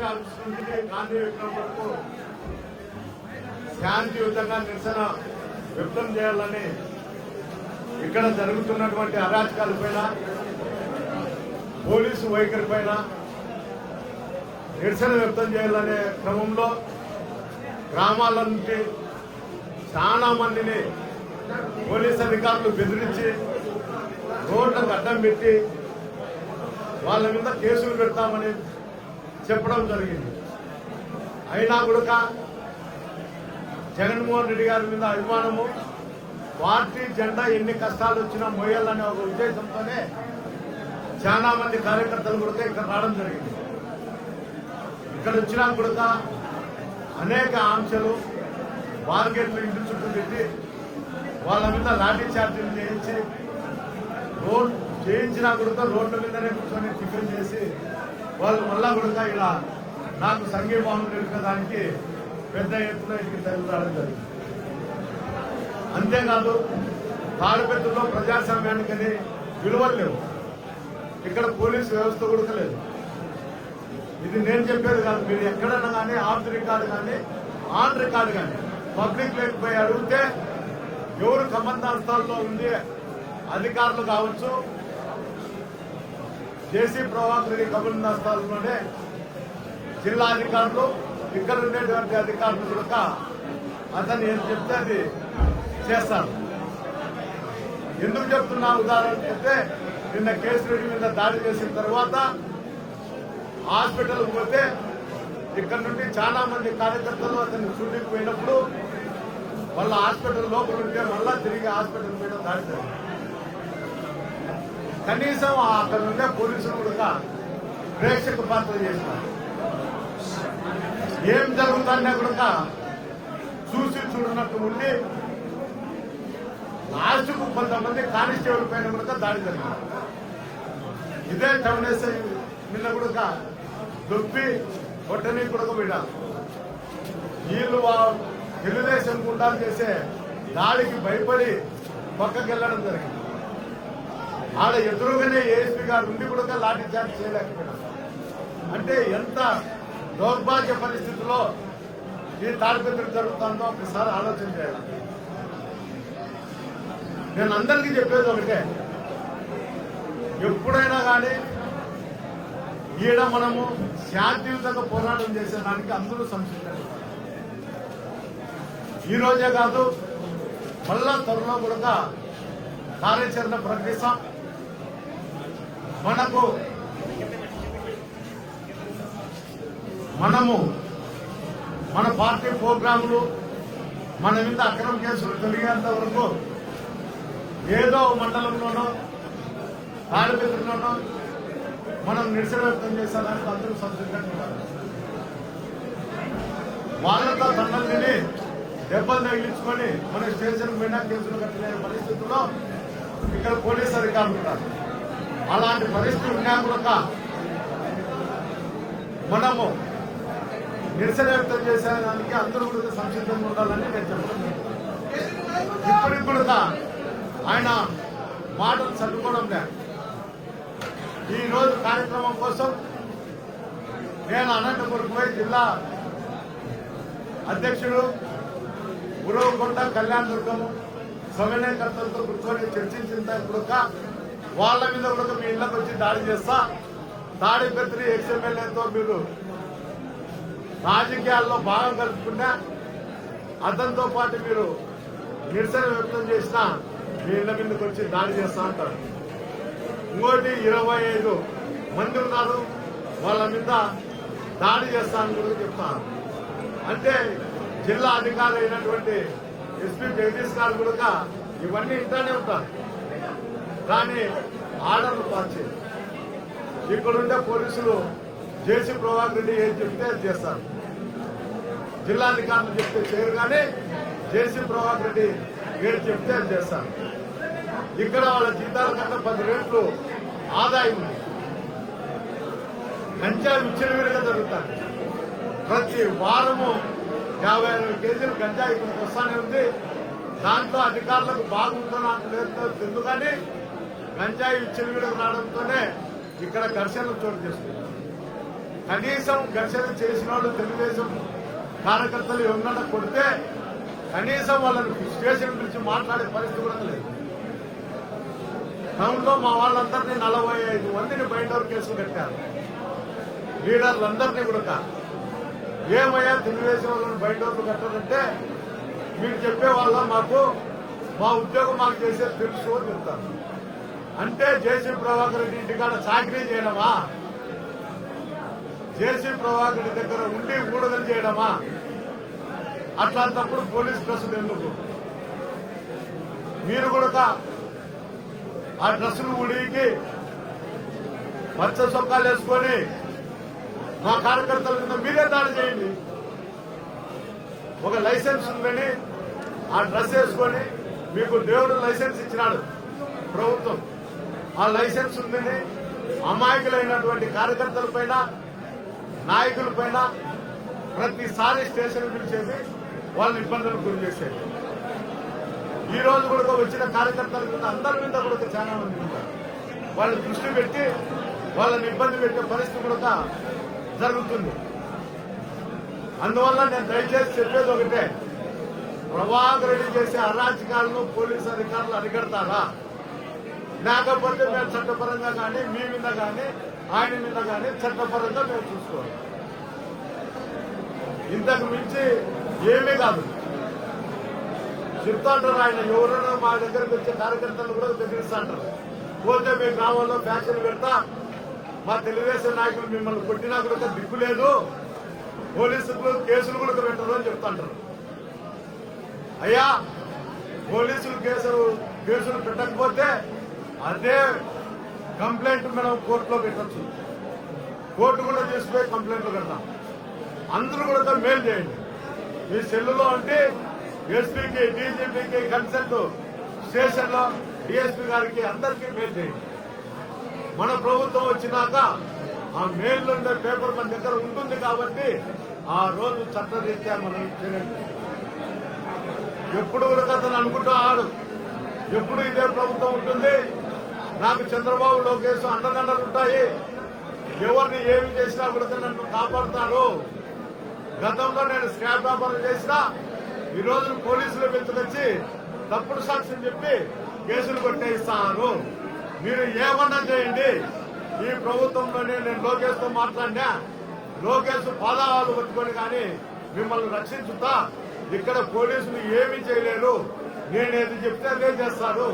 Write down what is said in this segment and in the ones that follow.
Party office నుంచి గాంధీ విగ్రహం వరకు శాంతియుతంగా నిరసన వ్యక్తం చేయాలని ఇక్కడ జరుగుతున్నటువంటి అరాచకాల పైన పోలీసు వైఖరి పైన నిరసన వ్యక్తం చేయాలనే క్రమంలో గ్రామాల నుంచి చాలా మందిని పోలీసు అధికారులు బెదిరించి రోడ్లకు అడ్డం పెట్టి వాళ్ళ మీద కేసులు పెడతామని చెప్పడం జరిగింది. అయినా కూడా జగన్మోహన్ రెడ్డి గారి మీద అభిమానము, పార్టీ జెండా ఎన్ని కష్టాలు వచ్చినా మోయాలనే ఒక ఉద్దేశంతోనే చాలా మంది కార్యకర్తలు కూడా ఇక్కడ రావడం జరిగింది. ఇక్కడ వచ్చినా కూడా అనేక ఆంక్షలు, బార్గెట్లు ఇంటి చుట్టూ పెట్టి వాళ్ళ మీద లాఠీ చార్జీలు చేయించి చేయించినా కూడా రోడ్ల మీదనే కూర్చొని టిఫిన్ చేసి వాళ్ళు మళ్ళా కూడా ఇలా నాకు సంఘీభావం తెలిపేదానికి పెద్ద ఎత్తున ఇంటికి తరలిరావడం జరిగింది. అంతేకాదు తాడిపత్రిలో ప్రజాస్వామ్యానికని విలువలు లేవు. ఇక్కడ పోలీసు వ్యవస్థ కూడా లేదు. ఇది నేను చెప్పేది కాదు. మీరు ఎక్కడైనా కానీ ఆఫ్ రికార్డు కానీ ఆన్ రికార్డు కానీ పబ్లిక్ లేకపోయి అడిగితే ఎవరు కమందాస్థాల్లో ఉంది, అధికారులు కావచ్చు, జేసీ ప్రభాకర్ రెడ్డి కమందాస్థాల్లోనే జిల్లా అధికారులు, ఇక్కడ ఉండేటువంటి అధికారులు కూడా అతను ఏం చెప్తే అది చేస్తారు. ఎందుకు చెప్తున్నా ఉదాహరణ చెప్తే, నిన్న కేసురెడ్డి మీద దాడి చేసిన తర్వాత హాస్పిటల్కి పోతే ఇక్కడ నుండి చాలా మంది కార్యకర్తలు అతన్ని చూడడానికి పోయినప్పుడు వాళ్ళ హాస్పిటల్ లోపల ఉంటే మళ్ళా తిరిగి హాస్పిటల్ మీద దాడి జరిగింది. కనీసం అక్కడ ఉండే పోలీసులు కూడా ప్రేక్షక పాత్ర చేసినారు. ఏం జరుగుతుందా కూడా చూసి చూడనట్టు ఉండి లాస్ట్కు కొంతమంది కానిస్టేబుల్ పైన కూడా దాడి జరిగింది. ఇదే టౌన్ ఎస్ఐ నిన్న కూడా దొప్పి కొట్టని కూడా పోయినారు. వీళ్ళు తెలుగుదేశం గుండాలు చేసే దాడికి భయపడి పక్కకి వెళ్ళడం జరిగింది. ఆడ ఎదురుగానే ఏఎస్పీ గారు ఉండి కూడా లాఠీ చార్జ్ చేయలేకపోయినారు. అంటే ఎంత దౌర్భాగ్య పరిస్థితిలో ఈ తాడిపత్రి జరుగుతుందో ఒకసారి ఆలోచన చేయాలి. నేను అందరికీ చెప్పేది ఒకటే, ఎప్పుడైనా కానీ ఈడ మనము శాంతియుతంగా పోరాటం చేసేదానికి అందరూ సంసిద్ధారు. ఈ రోజే కాదు, మళ్ళా త్వరలో కూడా కార్యాచరణ ప్రకటిస్తాం. మనము మన పార్టీ ప్రోగ్రాములు మన మీద అక్రమ కేసులు తొలగేంత వరకు ఏదో మండలంలోనో తాడిపత్రిలోనో మనం నిరసన వ్యక్తం చేసేదానికి అందరూ సంసిద్ధంగా ఉన్నారు. వాళ్ళతో దండలు తిని దెబ్బలు తగిలించుకొని మన స్టేషన్ పోయినా కేసులు కట్టిన పరిస్థితుల్లో ఇక్కడ పోలీసు అధికారులు ఉన్నారు. అలాంటి పరిస్థితి ఉన్నా కూడా మనము నిరసన వ్యక్తం చేసేదానికి అందరూ కూడా సంసిద్ధంగా ఉండాలని నేను చెప్తున్నాను. ఇప్పటికి కూడా ఆయన మాటలు చదువుకోవడం లేదు. ఈ రోజు కార్యక్రమం కోసం నేను అనంతపురం పోయి జిల్లా అధ్యక్షుడు గురవకొండ కళ్యాణ్ దుర్గము సమన్వయకర్తలతో కూర్చొని చర్చించిన కూడా వాళ్ళ మీద కూడా మీ ఇళ్లకు వచ్చి దాడి చేస్తా, తాడిపత్రి ఎక్స్ఎమ్మెల్యేతో మీరు రాజకీయాల్లో భాగం కలుపుకున్నా, అతనితో పాటు మీరు నిరసన వ్యక్తం చేసినా మీ ఇళ్ల మీదకి వచ్చి దాడి చేస్తా అంటారు. ఇంకోటి 25 మంది ఉన్నారు, వాళ్ళ మీద దాడి చేస్తానని కూడా చెప్తాను. అంటే జిల్లా అధికారి అయినటువంటి ఎస్పీ జగదీష్ గారు కూడా ఇవన్నీ ఇంటానే ఉంటారు. కానీ ఆర్డర్లు పాస్ చేయరు. ఇక్కడుండే పోలీసులు జేసీ ప్రభాకర్ రెడ్డి ఏం చెప్తే అది చేస్తారు. జిల్లాధికారులు చెప్తే చేయరు, కానీ జేసీ ప్రభాకర్ రెడ్డి ఏం చెప్తే అది చేస్తారు. ఇక్కడ వాళ్ళ జీతాల కన్నా 10 రెట్లు ఆదాయం ఉంది. గంజాయి విచ్చలవిడిగా జరుగుతుంది. ప్రతి వారము 50 కేజీలు గంజాయి ఇక్కడికి వస్తానే ఉంది. దాంట్లో అధికారులకు బాగుంటుందో లేదు, కానీ గంజాయి విచ్చలవిడిగా రావడంతోనే ఇక్కడ ఘర్షణలు చోటు చేసుకుంటారు. కనీసం ఘర్షణ చేసిన వాళ్ళు తెలుగుదేశం కార్యకర్తలు ఎవరన్నా కొడితే కనీసం వాళ్ళని స్టేషన్ గురించి మాట్లాడే పరిస్థితి కూడా లేదు. టౌన్ లో మా వాళ్ళందరినీ 45 మందిని బైండ్ ఓవర్ కేసులు కట్టారు. లీడర్లందరినీ కూడా ఏమయ్యా తెలుగుదేశం వాళ్ళని బైండ్ ఓవర్లు కట్టారంటే మీరు చెప్పే వాళ్ళ మా ఉద్యోగం మాకు చేసేది తెలుసు అని చెప్తారు. అంటే జేసీ ప్రభాకర్ రెడ్డి ఇంటికాడ చాకరీ చేయడమా? జేసీ ప్రభాకర్ రెడ్డి దగ్గర ఉండి ఊడగలు చేయడమా? అట్లాంటప్పుడు పోలీస్ డ్రెస్సులు ఎందుకు? మీరు కూడా ఆ డ్రెస్సులు ఉడికి పచ్చ సొక్కాలు వేసుకొని మా కార్యకర్తల మీద మీరే దాడి చేయండి. ఒక లైసెన్స్ ఉందని ఆ డ్రెస్ వేసుకొని మీకు దేవుడు లైసెన్స్ ఇచ్చినాడు ప్రభుత్వం. ఆ లైసెన్స్ ఉందని అమాయకులైనటువంటి కార్యకర్తల పైన నాయకుల పైన ప్రతిసారి స్టేషన్ పిలిచేది వాళ్ళని ఇబ్బందులకు గురి చేసేది. ఈ రోజు కూడా వచ్చిన కార్యకర్తల మీద అందరి మీద కూడా చాలా మంది ఉన్నారు. వాళ్ళు దృష్టి పెట్టి వాళ్ళని ఇబ్బంది పెట్టే పరిస్థితి కూడా జరుగుతుంది. అందువల్ల నేను దయచేసి చెప్పేది ఒకటే, ప్రభాకర్ రెడ్డి చేసే అరాచకాలను పోలీసు అధికారులు అరికడతారా? లేకపోతే మేము చట్టపరంగా కానీ మీ మీద కానీ ఆయన మీద కానీ చట్టపరంగా మేము చూసుకోవాలి. ఇంతకు మించి ఏమీ కాదు. చెప్తాంటారు ఆయన, ఎవరైనా మా దగ్గరకు వచ్చే కార్యకర్తలు కూడా బెదిరిస్తాంటారు. పోతే మీ గ్రామంలో ఫ్యాక్షన్ పెడతా, మా తెలుగుదేశం నాయకులు మిమ్మల్ని కొట్టినా కూడా దిక్కు లేదు, పోలీసులు కేసులు కూడా పెట్టరు అని చెప్తాంటారు. అయ్యా, పోలీసులు కేసులు పెట్టకపోతే అదే కంప్లైంట్ మనం కోర్టులో పెట్టచ్చు. కోర్టు కూడా తీసుకుపోయి కంప్లైంట్లు పెడతాం. అందరూ కూడా మెయిల్ చేయండి. మీ సెల్లులో అంటే ఎస్పీకి, డీజీపీకి, కన్సల్ట్ స్టేషన్ లో డిఎస్పీ గారికి అందరికీ మెయిల్ చేయండి. మన ప్రభుత్వం వచ్చినాక ఆ మెయిల్ ఉండే పేపర్ మన దగ్గర ఉంటుంది కాబట్టి ఆ రోజు చట్టరీత్యా మనం చేయండి. ఎప్పుడు కూడా అతను అనుకుంటూ ఆడు, ఎప్పుడు ఇదే ప్రభుత్వం ఉంటుంది, నాకు చంద్రబాబు లోకేష్ అండదండలు ఉంటాయి, ఎవరిని ఏమి చేసినా కూడా నన్ను కాపాడుతారు. గతంలో నేను స్క్రాప్ వ్యాపారం చేసినా ఈ రోజు పోలీసులు వెతుకొచ్చి తప్పుడు సాక్ష్యం చెప్పి కేసులు కొట్టేయిస్తారు. మీరు ఏమన్నా చేయండి. ఈ ప్రభుత్వంలోనే నేను లోకేష్ తో మాట్లాడినా, లోకేష్ పాదాలు పట్టుకొని కానీ మిమ్మల్ని రక్షించుతా. ఇక్కడ పోలీసులు ఏమీ చేయలేరు. నేనేది చెప్తే అదే చేస్తారు.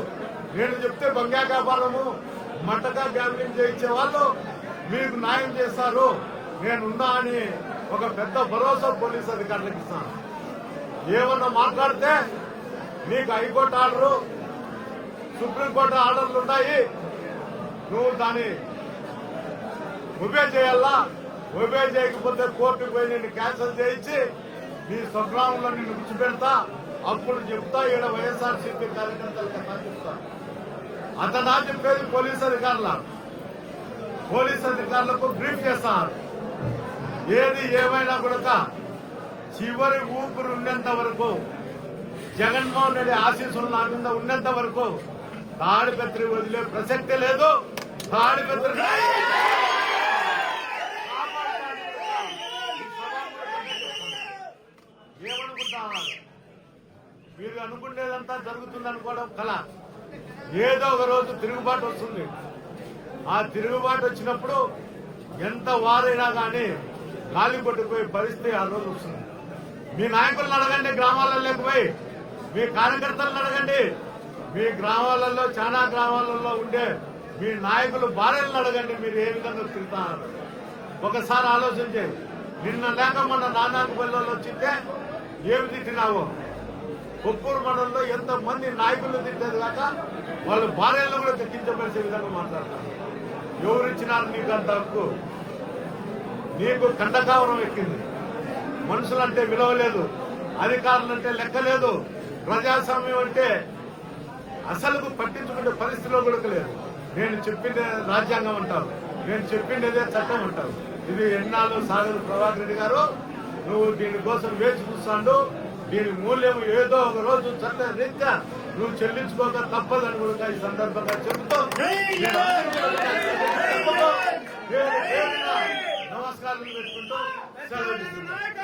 నేను చెప్తే బంగా వ్యాపారము, మట్టగా గ్యామ్లింగ్ చేయించే వాళ్ళు మీకు న్యాయం చేస్తారు. నేనున్నా అని ఒక పెద్ద భరోసా పోలీసు అధికారులకు ఇస్తాను. ఏమన్నా మాట్లాడితే నీకు హైకోర్టు ఆర్డరు, సుప్రీంకోర్టు ఆర్డర్లు ఉన్నాయి, నువ్వు దాన్ని ఒబే చేయాలా. ఒబే చేయకపోతే కోర్టుకు పోయి నిన్ను క్యాన్సిల్ చేయించి నీ స్వగ్రామంలో నిన్ను విడిచిపెడతా. అప్పుడు చెప్తా ఈడ వైఎస్ఆర్సీపీ కార్యకర్తలకు చెప్తా. అతనా చెప్పేది పోలీసు అధికారులకు బ్రీఫ్ చేస్తారు. ఏది ఏమైనా కూడా చివరి ఊపిరి ఉన్నంత వరకు, జగన్మోహన్ రెడ్డి ఆశీస్సులు నా మీద ఉన్నంత వరకు తాడిపత్రి వదిలే ప్రసక్తే లేదు. తాడిపత్రి ఏమనుకుంటా, మీరు అనుకునేదంతా జరుగుతుందనుకోవడం కల. ఏదో ఒక రోజు తిరుగుబాటు వస్తుంది. ఆ తిరుగుబాటు వచ్చినప్పుడు ఎంత వారైనా కానీ గాలి కొట్టుకుపోయే పరిస్థితి ఆ రోజు వస్తుంది. మీ నాయకులను అడగండి, గ్రామాలలో పోయి మీ కార్యకర్తలను అడగండి. మీ గ్రామాలలో, చాలా గ్రామాలలో ఉండే మీ నాయకులు భార్యలను అడగండి, మీరు ఏ విధంగా తిరుగుతున్నారు ఒకసారి ఆలోచించండి. నిన్న లేక మొన్న నానాకు పల్లెల్లో వచ్చింటే ఏమి తిట్టినావో. కొప్పూరు మండలంలో ఎంతమంది నాయకులు తిట్టేది కాక వాళ్ళు భార్యలను కూడా తెచ్చించబడిసే విధంగా మాట్లాడతారు. ఎవరిచ్చినారు నీకు అంత హక్కు? నీకు కండకావరం ఎక్కింది. మనుషులంటే విలువ లేదు, అధికారులంటే లెక్క లేదు, ప్రజాస్వామ్యం అంటే అసలు పట్టించుకునే పరిస్థితిలో కూడా లేదు. నేను చెప్పిందే రాజ్యాంగం అంటారు, నేను చెప్పిండేదే చట్టం అంటారు. ఇది ఎన్నాళ్ళు సాగదు ప్రభాకర్ రెడ్డి గారు. నువ్వు దీనికోసం వేచి చూస్తాడు. దీని మూల్యం ఏదో ఒక రోజు చట్ట రీత్యా నువ్వు చెల్లించుకోక తప్పదని కూడా ఈ సందర్భంగా చెబుతూ నమస్కారం. సెలవు తీసుకుంటాం.